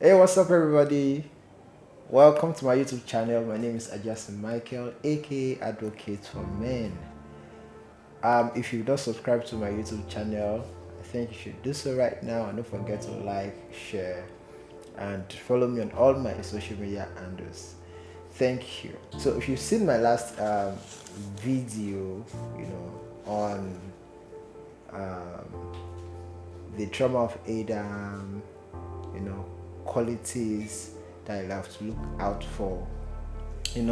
Hey, what's up, everybody? Welcome to my YouTube channel. My name is Adjustin Michael, aka Advocate for Men. If you've not subscribed to my YouTube channel, I think you should do so right now, and don't forget to like, share, and follow me on all my social media handles. Thank you. So, if you've seen my last video, on um, the trauma of Adam, qualities that you have to look out for, in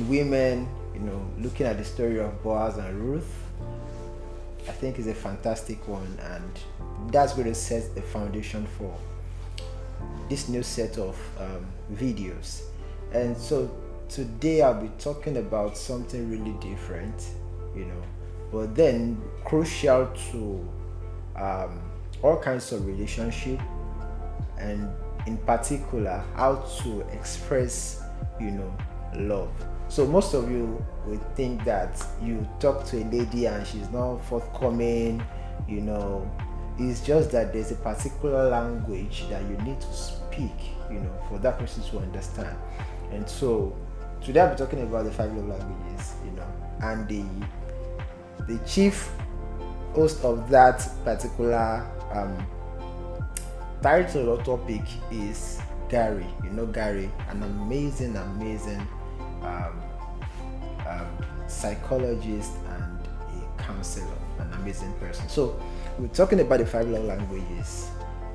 women, looking at the story of Boaz and Ruth, I think is a fantastic one, and that's going to set the foundation for this new set of videos. And so today I'll be talking about something really different, but then crucial to all kinds of relationship, and in particular how to express love. So most of you would think that you talk to a lady and she's not forthcoming. It's just that there's a particular language that you need to speak for that person to understand. And so today I'll be talking about the 5 love languages, and the chief host of that particular title or topic is Gary. Gary, an amazing um, psychologist and a counselor, an amazing person. So we're talking about the 5 love languages,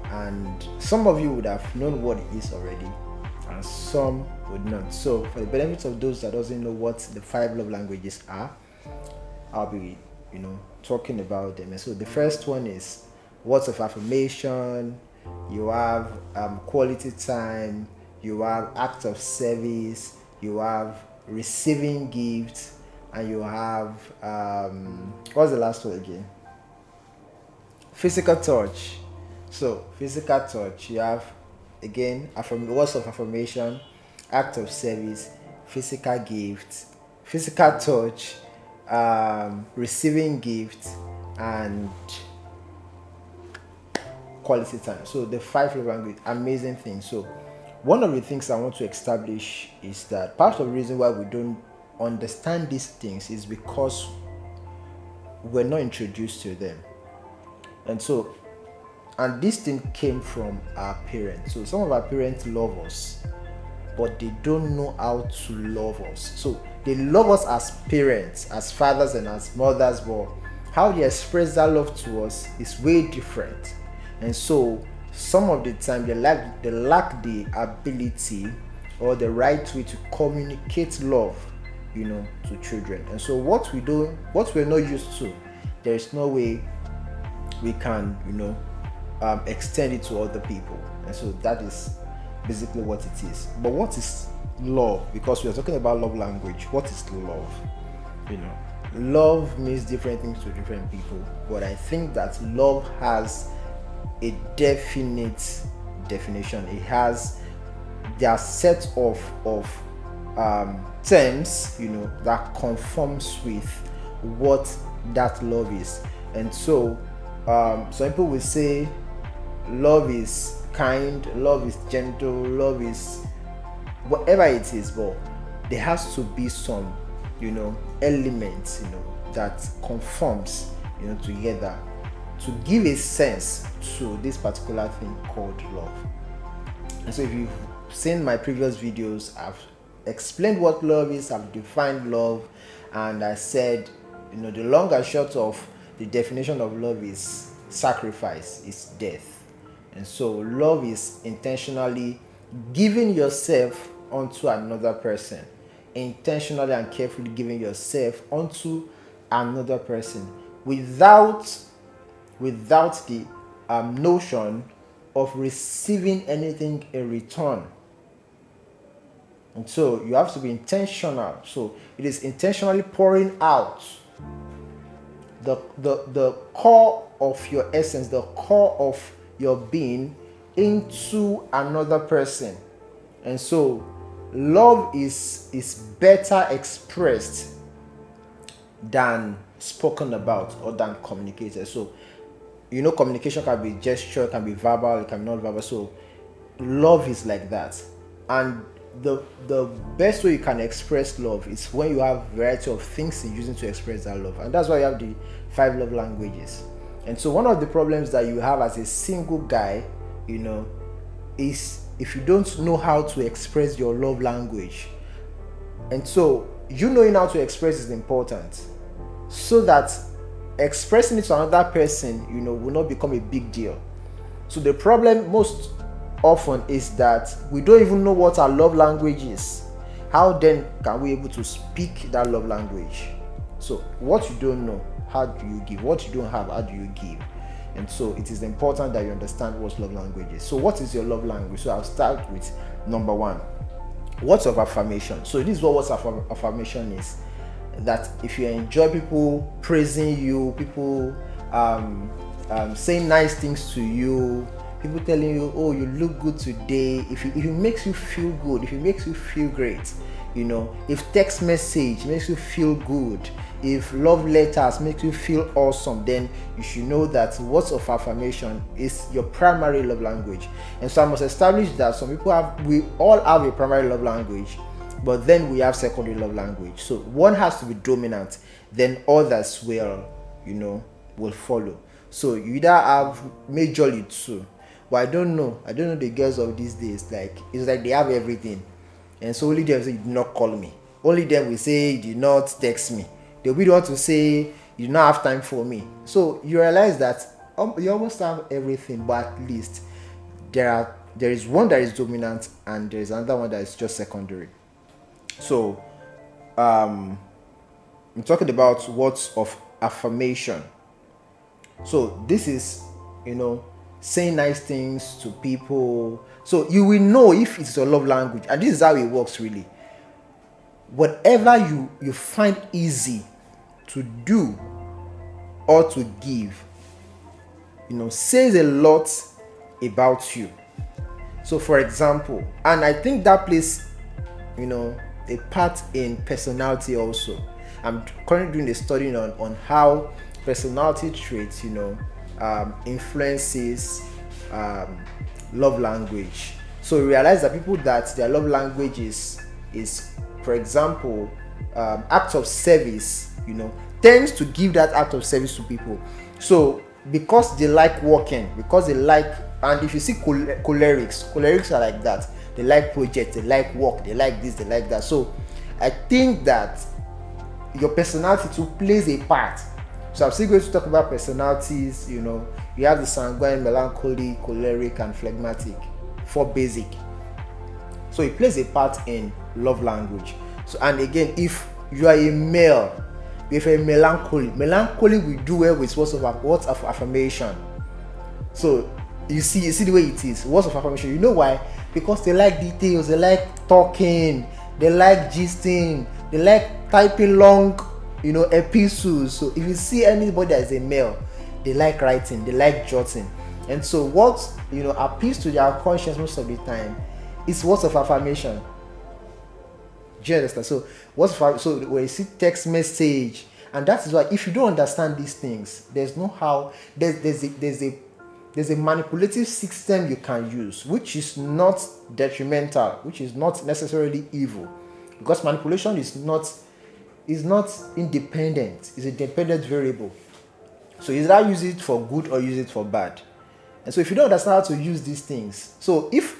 and some of you would have known what it is already, and some would not. So for the benefit of those that doesn't know what the 5 love languages are, I'll be talking about them. And so the first one is words of affirmation. You have quality time, you have act of service, you have receiving gifts, and you have what's the last one again? Physical touch. So physical touch, you have again words of affirmation, act of service, physical gifts, physical touch, receiving gifts, and quality time. So the 5 love language, amazing thing. So one of the things I want to establish is that part of the reason why we don't understand these things is because we're not introduced to them. And this thing came from our parents. So some of our parents love us, but they don't know how to love us. So they love us as parents, as fathers and as mothers, but how they express that love to us is way different. And so some of the time they lack the ability or the right way to communicate love to children. And so what we're not used to, there is no way we can extend it to other people. And so that is basically what it is. But what is love? Because we are talking about love language. What is love? Love means different things to different people, but I think that love has a definite definition. There are set of terms that conforms with what that love is. And so some people will say love is kind, love is gentle, love is whatever it is, but there has to be some elements that conforms together to give a sense to this particular thing called love. And so if you've seen my previous videos, I've explained what love is, I've defined love, and I said the long and short of the definition of love is sacrifice, is death. And so love is intentionally giving yourself onto another person, intentionally and carefully giving yourself onto another person without the notion of receiving anything in return. And so you have to be intentional. So it is intentionally pouring out the core of your essence, the core of your being into another person. And so love is better expressed than spoken about or than communicated. So communication can be gesture, can be verbal, it can be not verbal. So love is like that. And the best way you can express love is when you have variety of things you're using to express that love. And that's why you have the five love languages. And so one of the problems that you have as a single guy, is if you don't know how to express your love language. And so you knowing how to express is important, so that expressing it to another person, will not become a big deal. So the problem most often is that we don't even know what our love language is. How then can we able to speak that love language? So what you don't know, how do you give? What you don't have, how do you give? And so it is important that you understand what love language is. So what is your love language? So I'll start with number one. Words of affirmation. So this is what words of affirmation is. That if you enjoy people praising you, people saying nice things to you, people telling you, oh, you look good today, if it makes you feel good, if it makes you feel great, if text message makes you feel good, if love letters make you feel awesome, then you should know that words of affirmation is your primary love language. And so I must establish that we all have a primary love language, but then we have secondary love language. So one has to be dominant, then others will follow. So you either have majorly two. But I don't know the girls of these days. It's like they have everything, and so only them say you did not call me. Only them will say you did not text me. They will want to say you do not have time for me. So you realize that you almost have everything, but at least there is one that is dominant and there is another one that is just secondary. So I'm talking about words of affirmation. So this is saying nice things to people. So you will know if it's your love language, and this is how it works really. Whatever you find easy to do or to give, says a lot about you. So for example, and I think that plays a part in personality also. I'm currently doing a study on how personality traits influences love language. So we realize that people that their love language is for example act of service, tends to give that act of service to people. So because they like working, because they like, and if you see cholerics are like that. They like projects, they like work, they like this, they like that. So I think that your personality too plays a part. So I'm still going to talk about personalities. You have the sanguine, melancholy, choleric, and phlegmatic. 4 basic. So it plays a part in love language. So, and again, if you are a male, if you're melancholy will do well with words of affirmation. So you see the way it is. Words of affirmation. You know why? Because they like details, they like talking, they like gisting, they like typing long epistles. So if you see anybody that is a male, they like writing, they like jotting. And so what appeals to their conscience most of the time is words of affirmation. Do you understand? So so when you see text message, and that is why if you don't understand these things, there's no how. There's a manipulative system you can use, which is not detrimental, which is not necessarily evil, because manipulation is not independent. It's a dependent variable. So you either use it for good or use it for bad. And so if you don't understand how to use these things, so if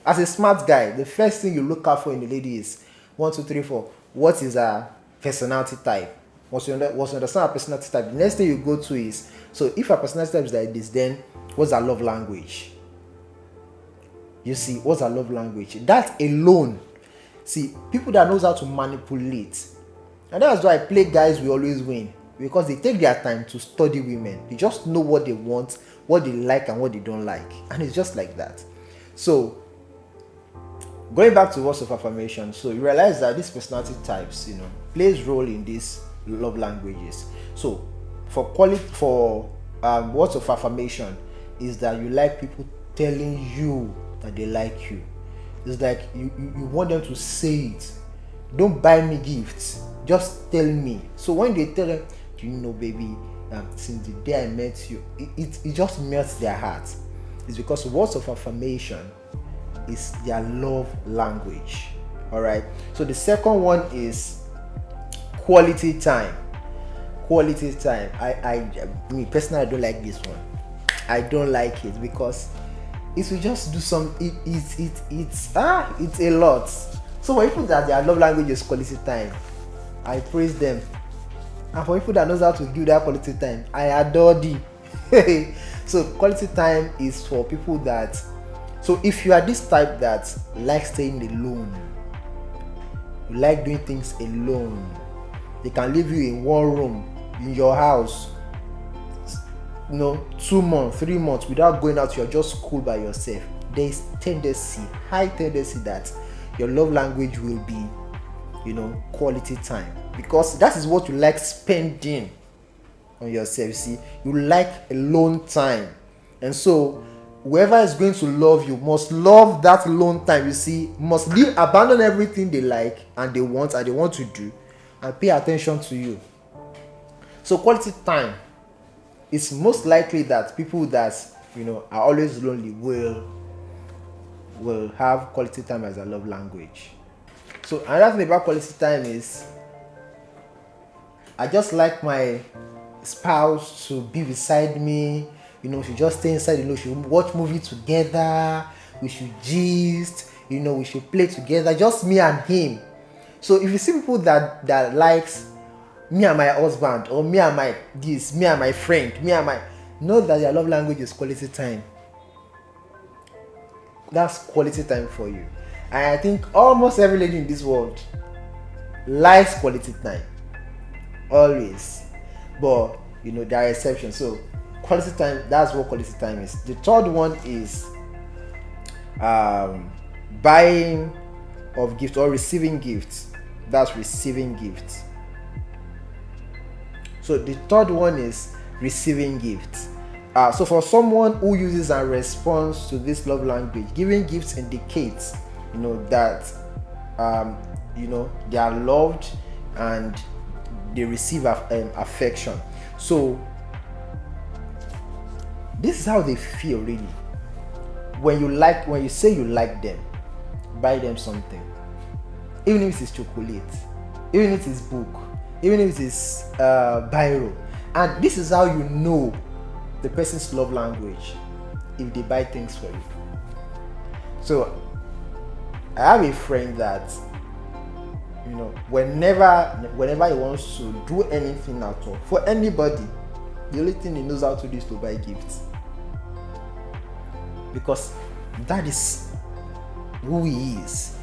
as a smart guy, the first thing you look out for in the lady is 1, 2, 3, 4. What is her personality type? Once you understand her personality type, the next thing you go to is, so if her personality type is like this, then what's her love language? You see, what's her love language? That alone. See, people that knows how to manipulate, and that's why I play guys will always win, because they take their time to study women. They just know what they want, what they like, and what they don't like, and it's just like that. So going back to words of affirmation, so you realize that these personality types, plays role in these love languages. So for words of affirmation is that you like people telling you that they like you. It's like you want them to say it. Don't buy me gifts, just tell me. So when they tell them, do you know, baby, since the day I met you, it just melts their heart. is because words of affirmation is their love language. All right. So the second one is quality time. Quality time. Me personally, I don't like this one. I don't like it because it will just do some. It's a lot. So for people that their love language is quality time, I praise them. And for people that knows how to give that quality time, I adore them. So quality time is for people that. So if you are this type that likes staying alone, you like doing things alone, they can leave you in one room in your house, 2 months, 3 months without going out. You're just cool by yourself. There is high tendency that your love language will be, quality time, because that is what you like spending on yourself. You see, you like alone time, and so whoever is going to love you must love that alone time. You see, must abandon everything they like and they want to do, and pay attention to you. So quality time, it's most likely that people that are always lonely will have quality time as a love language. So another thing about quality time is, I just like my spouse to be beside me. We should just stay inside. We should watch movie together. We should gist. We should play together. Just me and him. So if you see people that likes me and my husband, or me and my friend, know that their love language is quality time. That's quality time for you. And I think almost every lady in this world likes quality time. Always. But there are exceptions. So quality time, that's what quality time is. The third one is buying of gifts or receiving gifts. That's receiving gifts. So the third one is receiving gifts. So for someone who uses and responds to this love language, giving gifts indicates that they are loved and they receive affection. So this is how they feel really. When you say you like them, buy them something, even if it's chocolate, even if it's book, even if it's biro. And this is how you know the person's love language, if they buy things for you. So I have a friend that whenever he wants to do anything at all for anybody, the only thing he knows how to do is to buy gifts, because that is who he is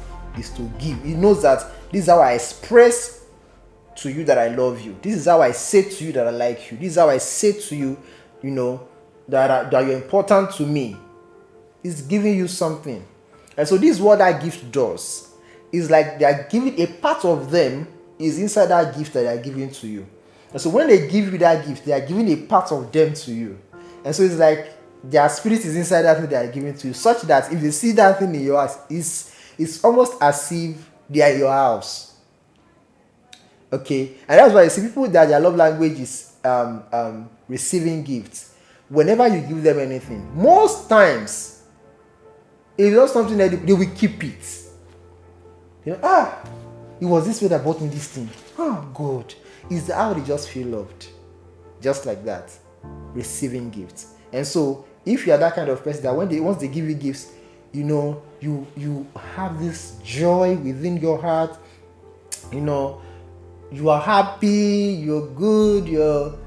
to give. He knows that this is how I express to you that I love you. This is how I say to you that I like you. This is how I say to you, that you're important to me. It's giving you something. And so this is what that gift does. It's like they are giving a part of them is inside that gift that they are giving to you. And so when they give you that gift, they are giving a part of them to you. And so it's like their spirit is inside that thing they are giving to you, such that if they see that thing in your house, it's almost as if they are in your house. Okay, and that's why you see people that their love language is receiving gifts. Whenever you give them anything, most times it's not something that they will keep it. It was this way that bought me this thing. Oh God, is how they just feel loved, just like that, receiving gifts. And so if you are that kind of person that once they give you gifts, you have this joy within your heart. You are happy, you're good, you're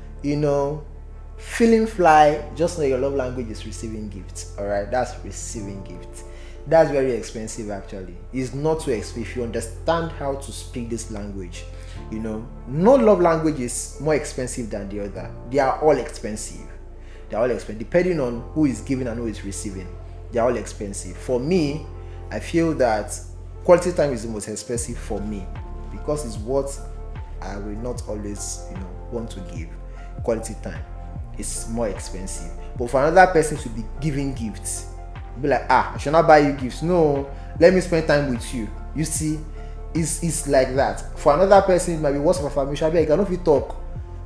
feeling fly. Just know your love language is receiving gifts. All right, that's receiving gifts. That's very expensive actually. It's not too expensive if you understand how to speak this language. No love language is more expensive than the other. They are all expensive. Depending on who is giving and who is receiving. They are all expensive. For me, I feel that quality time is the most expensive for me, because it's what I will not always want to give. Quality time is more expensive. But for another person to be giving gifts, be like, I should not buy you gifts. No, let me spend time with you. You see, it's like that. For another person, it might be words of affirmation. I cannot talk.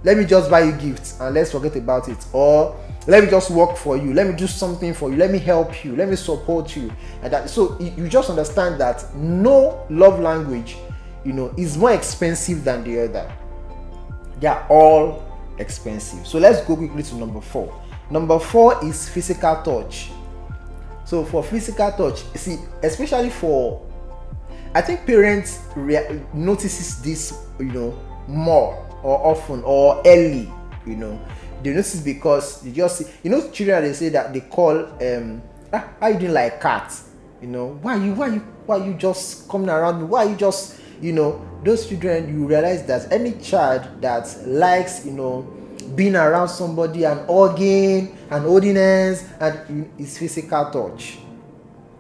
Let me just buy you gifts and let's forget about it. Or let me just work for you, let me do something for you, let me help you, let me support you, and that. So you just understand that no love language, is more expensive than the other. They are all expensive. So let's go quickly to number 4. Number 4 is physical touch. So for physical touch, see, especially for, I think parents notices this, more or often or early, they notice because they just see, children, they say that they call how you doing like cat, why you just coming around me, why you just, those children, you realize that any child that likes, being around somebody and hugging and holding hands and is physical touch.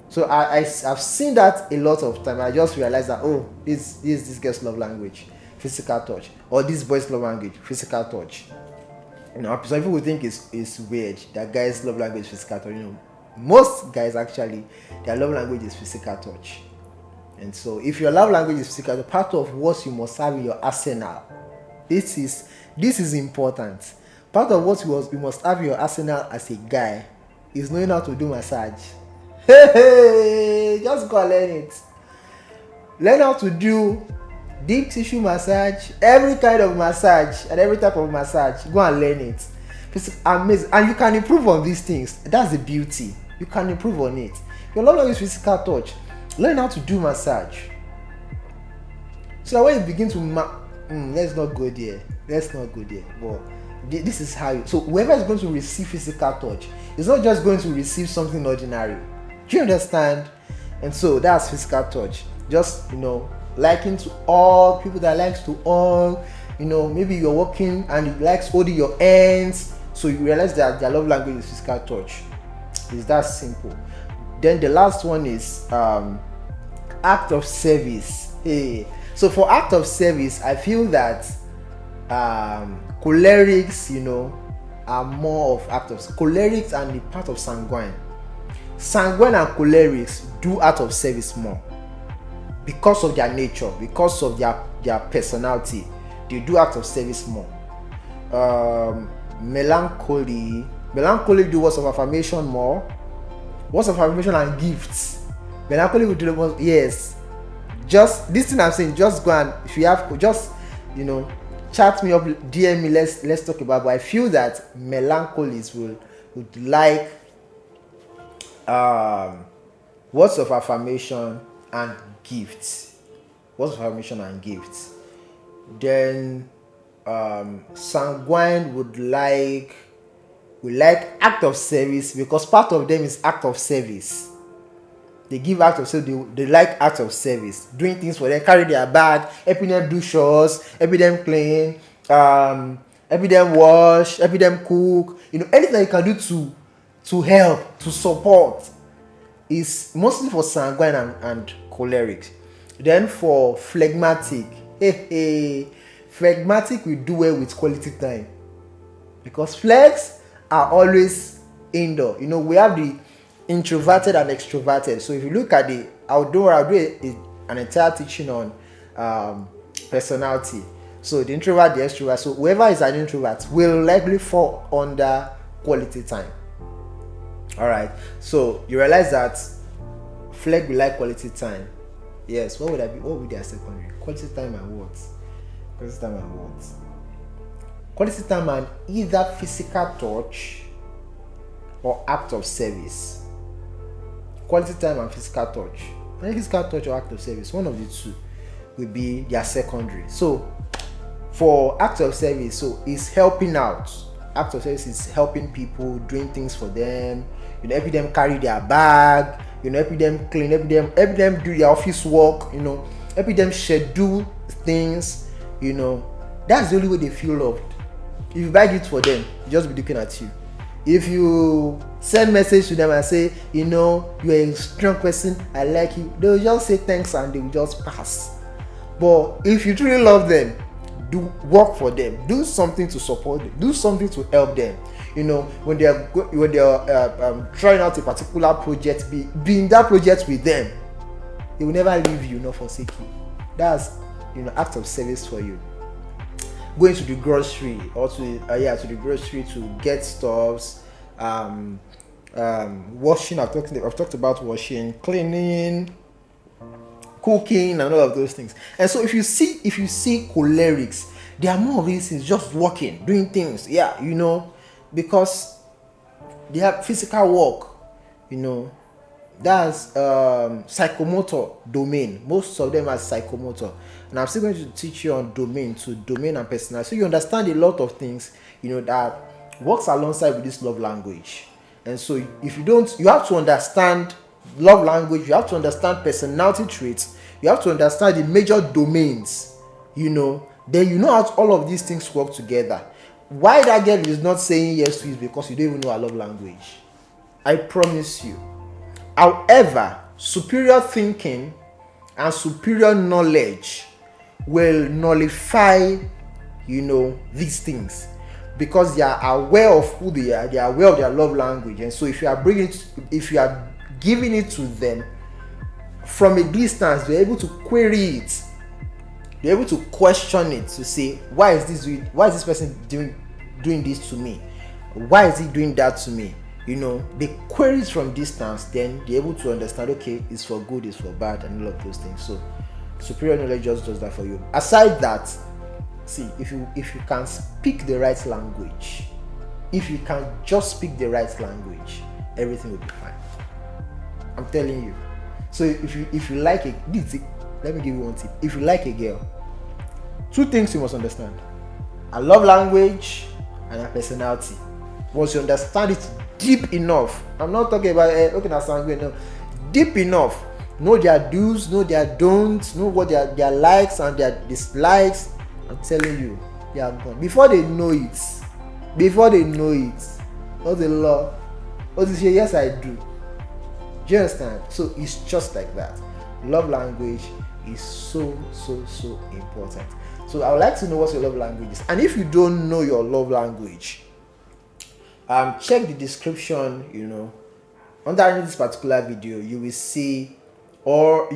So I've seen that a lot of time. I just realized that, oh, this girl's love language, physical touch, or this boy's love language, physical touch. Some people would think it's weird that guys' love language is physical touch. Most guys actually, their love language is physical touch. And so if your love language is physical touch, part of what you must have in your arsenal, this is important. Part of what you must have in your arsenal as a guy is knowing how to do massage. Hey, just go and learn it. Learn how to do deep tissue massage, every kind of massage and every type of massage. Go and learn it. It's amazing, and you can improve on these things. That's the beauty. You can improve on it. Your love language is physical touch. Learn how to do massage. So that when you begin to let's not go there. But this is how so whoever is going to receive physical touch is not just going to receive something ordinary. Do you understand? And so that's physical touch. Just liking to all people that likes to all, maybe you're working and it likes holding your hands, so you realize that their love language is physical touch. It's that simple. Then the last one is act of service. Hey. So for act of service, I feel that cholerics, are more of act of cholerics and the part of sanguine. Sanguine and cholerics do act of service more because of their nature, because of their personality. They do act of service more. Melancholy do words of affirmation more. Words of affirmation and gifts. Melancholy will do the most. Yes. Just this thing I'm saying. Just go and if you have just chat me up, DM me. Let's talk about. But I feel that melancholies would like words of affirmation and gifts. Words of affirmation and gifts. Then sanguine would like act of service, because part of them is act of service. They give act of service. They like act of service, doing things for them, carry their bag, helping them do chores, helping them clean, helping them wash, helping them cook. Anything you can do to help, to support, is mostly for sanguine and choleric. Then for phlegmatic, phlegmatic will do well with quality time, because phlegs are always indoor. We have the introverted and extroverted. So if you look at I'll do an entire teaching on personality. So the introvert, the extrovert. So whoever is an introvert will likely fall under quality time. All right. So you realize that phleg will like quality time. Yes. What would that be? What would their secondary? Quality time and what? Quality time and what? Quality time and either physical touch or act of service. Quality time and physical touch. Any physical touch or act of service, one of the two will be their secondary. So for act of service, so it's helping out. Act of service is helping people, doing things for them, helping them carry their bag, helping them clean, helping them do their office work, helping them schedule things, that's the only way they feel loved. If you buy gifts for them, they'll just be looking at you. If you send message to them and say, you're a strong person, I like you, they'll just say thanks and they will just pass. But if you truly love them, do work for them, do something to support them, do something to help them. When they're trying out a particular project, be in that project with them. They will never leave you, nor forsake you. That's act of service for you. Going to the grocery or to the grocery to get stuffs, um, washing. I've talked about washing, cleaning, cooking, and all of those things. And so if you see cholerics, they are more of these things, just working, doing things. Yeah, because they have physical work. That's psychomotor domain. Most of them are psychomotor, and I'm still going to teach you on domain and personality, so you understand a lot of things that works alongside with this love language. And so if you don't, you have to understand love language, you have to understand personality traits, you have to understand the major domains, then you know how all of these things work together. Why that girl is not saying yes to it because you don't even know her love language. I promise you. However, superior thinking and superior knowledge will nullify, these things, because they are aware of who they are aware of their love language. And so if you are giving it to them from a distance, they're able to query it, they're able to question it, to say, why is this person doing this to me? Why is he doing that to me? They query it from distance, then they're able to understand, okay, it's for good, it's for bad, and all of those things. So superior knowledge just does that for you. Aside that, see, if you can speak the right language, if you can just speak the right language, everything will be fine. I'm telling you. So if you like let me give you one tip. If you like a girl, two things you must understand: her love language and her personality. Once you understand it deep enough, I'm not talking about looking at sanguine, no, deep enough, know their do's, know their don'ts, know what their likes and their dislikes. I'm telling you, they are gone before they know it. What's the law? What is yes, I do. Do you understand? So it's just like that. Love language is so important. So I would like to know what your love language is. And if you don't know your love language, check the description, under this particular video. You will see a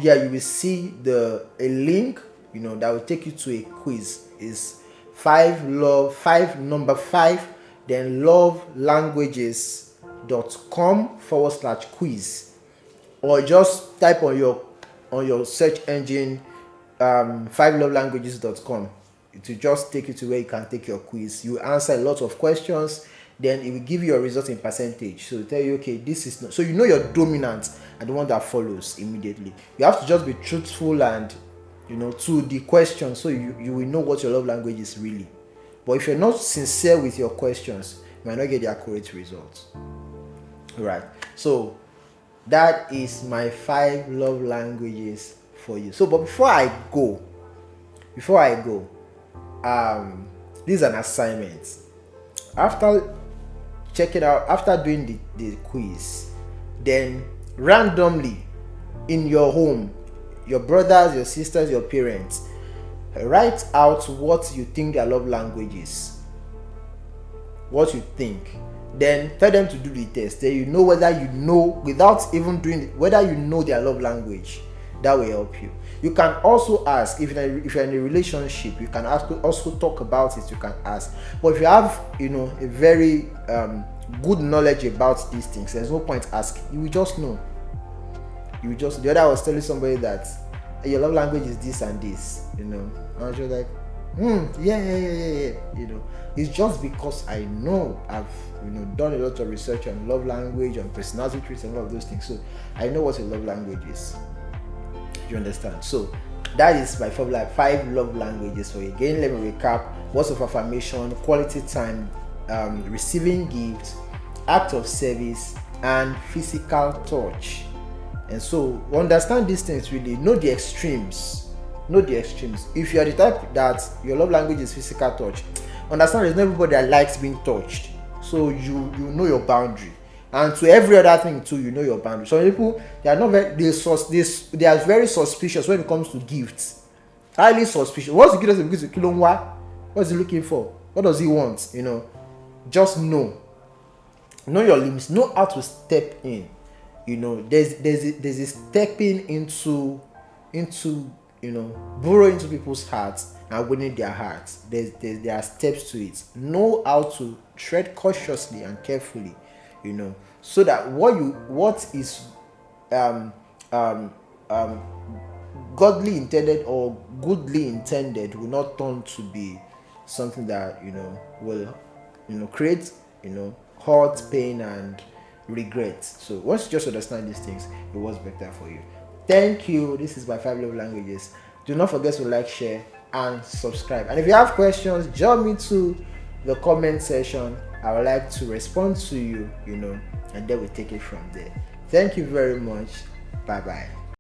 link, that will take you to a quiz. Is 5 number 5, then lovelanguages.com/quiz, or just type on your search engine 5lovelanguages.com. It will just take you to where you can take your quiz. You answer a lot of questions, then it will give you your result in percentage. So it will tell you, okay, this is not, so your dominant and the one that follows immediately. You have to just be truthful and to the question, so you will know what your love language is really. But if you're not sincere with your questions, you might not get the accurate results. Right. So that is my 5 love languages for you. So, but before I go, this is an assignment. After checking out, after doing the quiz, then randomly in your home, your brothers, your sisters, your parents, write out what you think their love language is. What you think. Then tell them to do the test. Then you know whether without even doing it, whether you know their love language. That will help you. You can also ask, if you're in a relationship, you can also talk about it. You can ask. But if you have a very good knowledge about these things, there's no point asking. You will just know. The other day I was telling somebody that your love language is this and this, and I was just like, yeah. It's just because I know I've done a lot of research on love language, on personality traits, and all of those things. So I know what a love language is. You understand? So that is my 5 love languages for you. Again, let me recap: words of affirmation, quality time, receiving gifts, act of service, and physical touch. And so understand these things really. Know the extremes. If you are the type that your love language is physical touch, understand there's not everybody that likes being touched. So you know your boundary. And to every other thing too, you know your boundary. Some people, they are very suspicious when it comes to gifts. Highly suspicious. What's the gift? What's he looking for? What does he want? Just know your limits. Know how to step in. There's a stepping into burrow into people's hearts and winning their hearts. There are steps to it. Know how to tread cautiously and carefully. so that what is um um um godly intended or goodly intended will not turn to be something that will create hurt, pain, and regret. So once you just understand these things, it works better for you. Thank you. This is my 5 love languages. Do not forget to like, share, and subscribe. And if you have questions, join me to the comment section. I would like to respond to you, and then we take it from there. Thank you very much. Bye bye.